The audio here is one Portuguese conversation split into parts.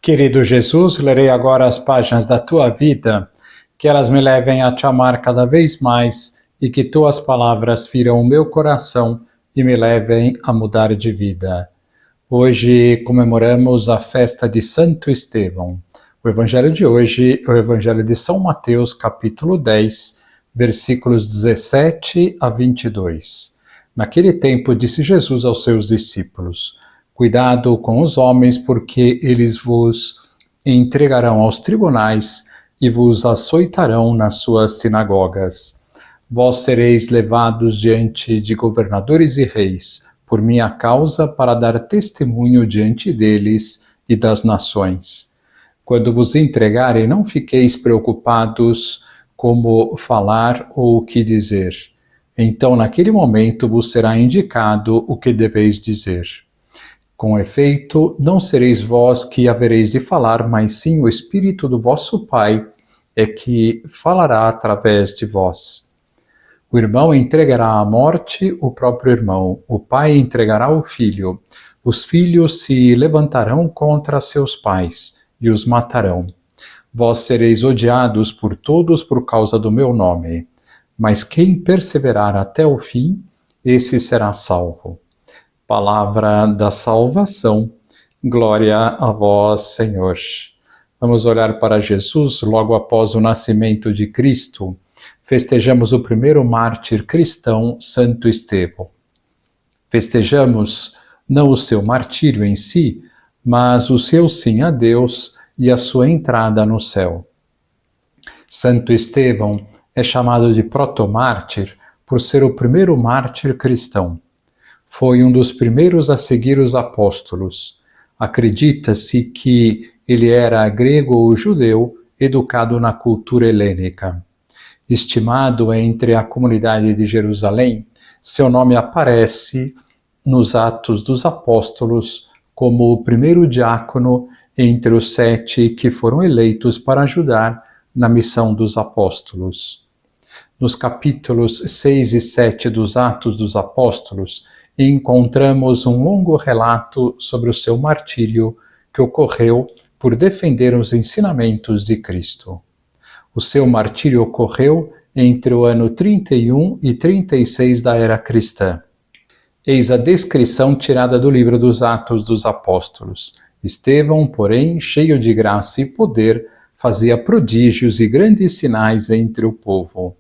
Querido Jesus, lerei agora as páginas da tua vida, que elas me levem a te amar cada vez mais e que tuas palavras firam o meu coração e me levem a mudar de vida. Hoje comemoramos a festa de Santo Estevão. O evangelho de hoje é o evangelho de São Mateus, capítulo 10, versículos 17 a 22. Naquele tempo disse Jesus aos seus discípulos: Cuidado com os homens, porque eles vos entregarão aos tribunais e vos açoitarão nas suas sinagogas. Vós sereis levados diante de governadores e reis, por minha causa, para dar testemunho diante deles e das nações. Quando vos entregarem, não fiqueis preocupados como falar ou o que dizer. Então, naquele momento, vos será indicado o que deveis dizer. Com efeito, não sereis vós que havereis de falar, mas sim o Espírito do vosso Pai é que falará através de vós. O irmão entregará à morte o próprio irmão, o pai entregará o filho. Os filhos se levantarão contra seus pais e os matarão. Vós sereis odiados por todos por causa do meu nome, mas quem perseverar até o fim, esse será salvo. Palavra da salvação, glória a vós, Senhor. Vamos olhar para Jesus logo após o nascimento de Cristo. Festejamos o primeiro mártir cristão, Santo Estevão. Festejamos não o seu martírio em si, mas o seu sim a Deus e a sua entrada no céu. Santo Estevão é chamado de protomártir por ser o primeiro mártir cristão. Foi um dos primeiros a seguir os apóstolos. Acredita-se que ele era grego ou judeu, educado na cultura helênica. Estimado entre a comunidade de Jerusalém, seu nome aparece nos Atos dos Apóstolos como o primeiro diácono entre os 7 que foram eleitos para ajudar na missão dos apóstolos. Nos capítulos 6 e 7 dos Atos dos Apóstolos, encontramos um longo relato sobre o seu martírio que ocorreu por defender os ensinamentos de Cristo. O seu martírio ocorreu entre o ano 31 e 36 da era cristã. Eis a descrição tirada do livro dos Atos dos Apóstolos. Estevão, porém, cheio de graça e poder, fazia prodígios e grandes sinais entre o povo.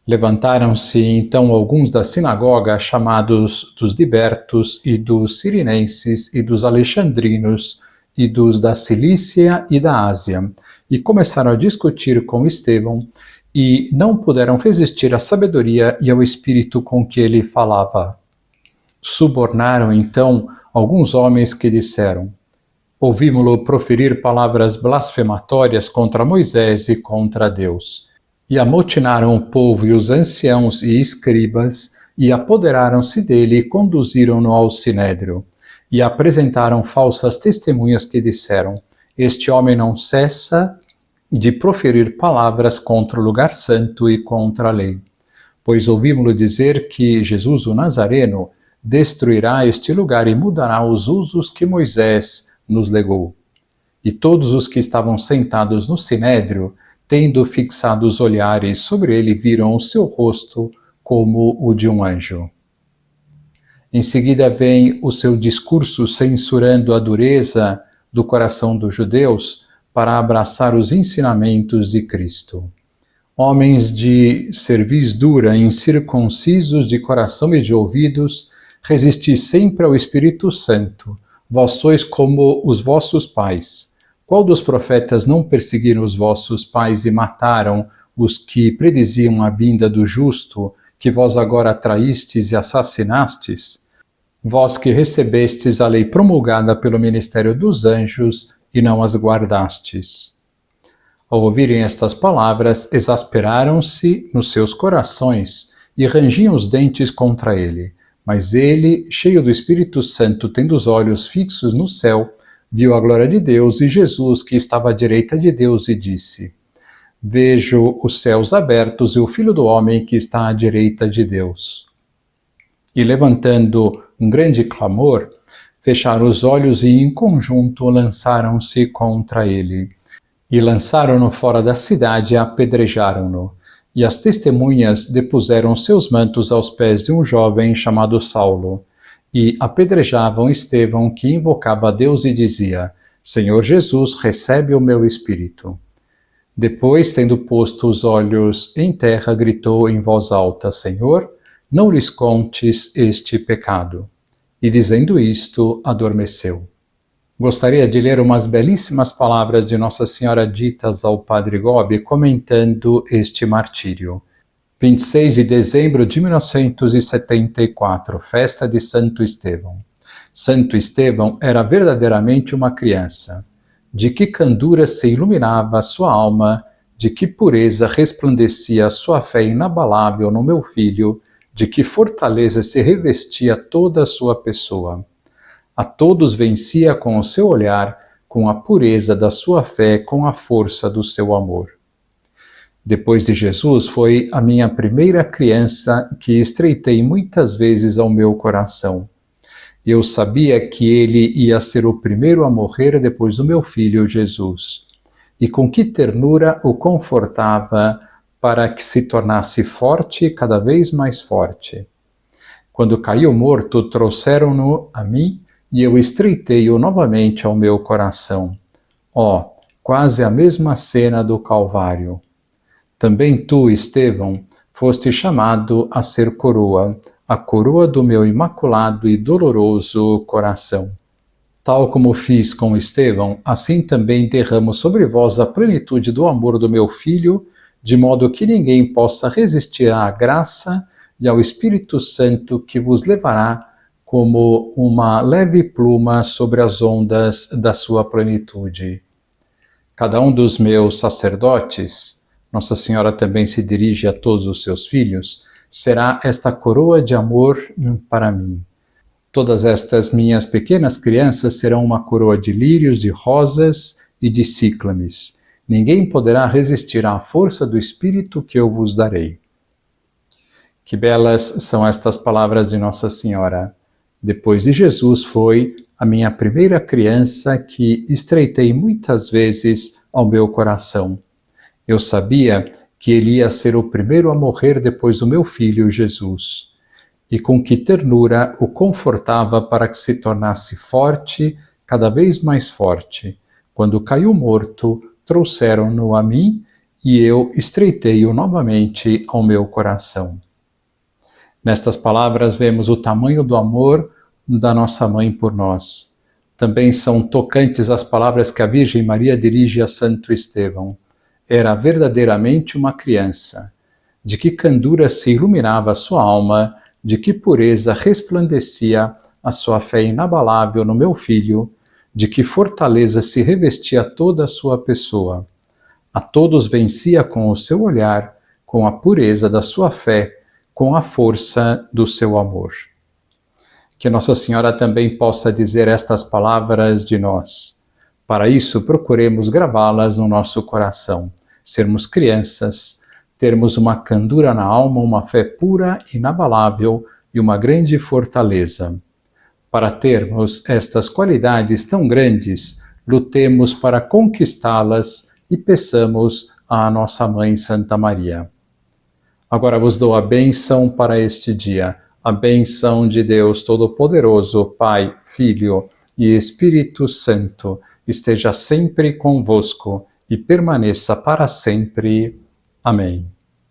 Levantaram-se então alguns da sinagoga, chamados dos libertos e dos cirinenses e dos alexandrinos e dos da Cilícia e da Ásia, e começaram a discutir com Estevão, e não puderam resistir à sabedoria e ao espírito com que ele falava. Subornaram então alguns homens que disseram: Ouvimo-lo proferir palavras blasfematórias contra Moisés e contra Deus. E amotinaram o povo e os anciãos e escribas, e apoderaram-se dele e conduziram-no ao sinédrio. E apresentaram falsas testemunhas que disseram: Este homem não cessa de proferir palavras contra o lugar santo e contra a lei. Pois ouvimos-lo dizer que Jesus o Nazareno destruirá este lugar e mudará os usos que Moisés nos legou. E todos os que estavam sentados no sinédrio, tendo fixado os olhares sobre ele, viram o seu rosto como o de um anjo. Em seguida vem o seu discurso censurando a dureza do coração dos judeus para abraçar os ensinamentos de Cristo. Homens de cerviz dura, incircuncisos de coração e de ouvidos, resisti sempre ao Espírito Santo. Vós sois como os vossos pais. Qual dos profetas não perseguiram os vossos pais e mataram os que prediziam a vinda do justo, que vós agora traístes e assassinastes? Vós que recebestes a lei promulgada pelo ministério dos anjos e não as guardastes. Ao ouvirem estas palavras, exasperaram-se nos seus corações e rangiam os dentes contra ele. Mas ele, cheio do Espírito Santo, tendo os olhos fixos no céu, viu a glória de Deus e Jesus que estava à direita de Deus e disse: Vejo os céus abertos e o Filho do Homem que está à direita de Deus. E levantando um grande clamor, fecharam os olhos e, em conjunto, lançaram-se contra ele. E lançaram-no fora da cidade e apedrejaram-no. E as testemunhas depuseram seus mantos aos pés de um jovem chamado Saulo. E apedrejavam Estevão, que invocava a Deus e dizia: Senhor Jesus, recebe o meu espírito. Depois, tendo posto os olhos em terra, gritou em voz alta: Senhor, não lhes contes este pecado. E dizendo isto, adormeceu. Gostaria de ler umas belíssimas palavras de Nossa Senhora ditas ao Padre Gobi comentando este martírio. 26 de dezembro de 1974, festa de Santo Estevão. Santo Estevão era verdadeiramente uma criança. De que candura se iluminava a sua alma, de que pureza resplandecia a sua fé inabalável no meu filho, de que fortaleza se revestia toda a sua pessoa. A todos vencia com o seu olhar, com a pureza da sua fé, com a força do seu amor. Depois de Jesus, foi a minha primeira criança que estreitei muitas vezes ao meu coração. Eu sabia que ele ia ser o primeiro a morrer depois do meu filho Jesus. E com que ternura o confortava para que se tornasse forte, cada vez mais forte. Quando caiu morto, trouxeram-no a mim e eu estreitei-o novamente ao meu coração. Ó, quase a mesma cena do Calvário. Também tu, Estevão, foste chamado a ser coroa, a coroa do meu imaculado e doloroso coração. Tal como fiz com Estevão, assim também derramo sobre vós a plenitude do amor do meu Filho, de modo que ninguém possa resistir à graça e ao Espírito Santo que vos levará como uma leve pluma sobre as ondas da sua plenitude. Cada um dos meus sacerdotes, Nossa Senhora também se dirige a todos os seus filhos, será esta coroa de amor para mim. Todas estas minhas pequenas crianças serão uma coroa de lírios, de rosas e de cíclames. Ninguém poderá resistir à força do Espírito que eu vos darei. Que belas são estas palavras de Nossa Senhora. Depois de Jesus, foi a minha primeira criança que estreitei muitas vezes ao meu coração. Eu sabia que ele ia ser o primeiro a morrer depois do meu filho Jesus. E com que ternura o confortava para que se tornasse forte, cada vez mais forte. Quando caiu morto, trouxeram-no a mim e eu estreitei-o novamente ao meu coração. Nestas palavras vemos o tamanho do amor da nossa mãe por nós. Também são tocantes as palavras que a Virgem Maria dirige a Santo Estevão. Era verdadeiramente uma criança. De que candura se iluminava a sua alma, de que pureza resplandecia a sua fé inabalável no meu filho, de que fortaleza se revestia toda a sua pessoa. A todos vencia com o seu olhar, com a pureza da sua fé, com a força do seu amor. Que Nossa Senhora também possa dizer estas palavras de nós. Para isso, procuremos gravá-las no nosso coração, sermos crianças, termos uma candura na alma, uma fé pura, inabalável e uma grande fortaleza. Para termos estas qualidades tão grandes, lutemos para conquistá-las e peçamos à nossa Mãe Santa Maria. Agora vos dou a bênção para este dia, a bênção de Deus Todo-Poderoso, Pai, Filho e Espírito Santo, esteja sempre convosco e permaneça para sempre. Amém.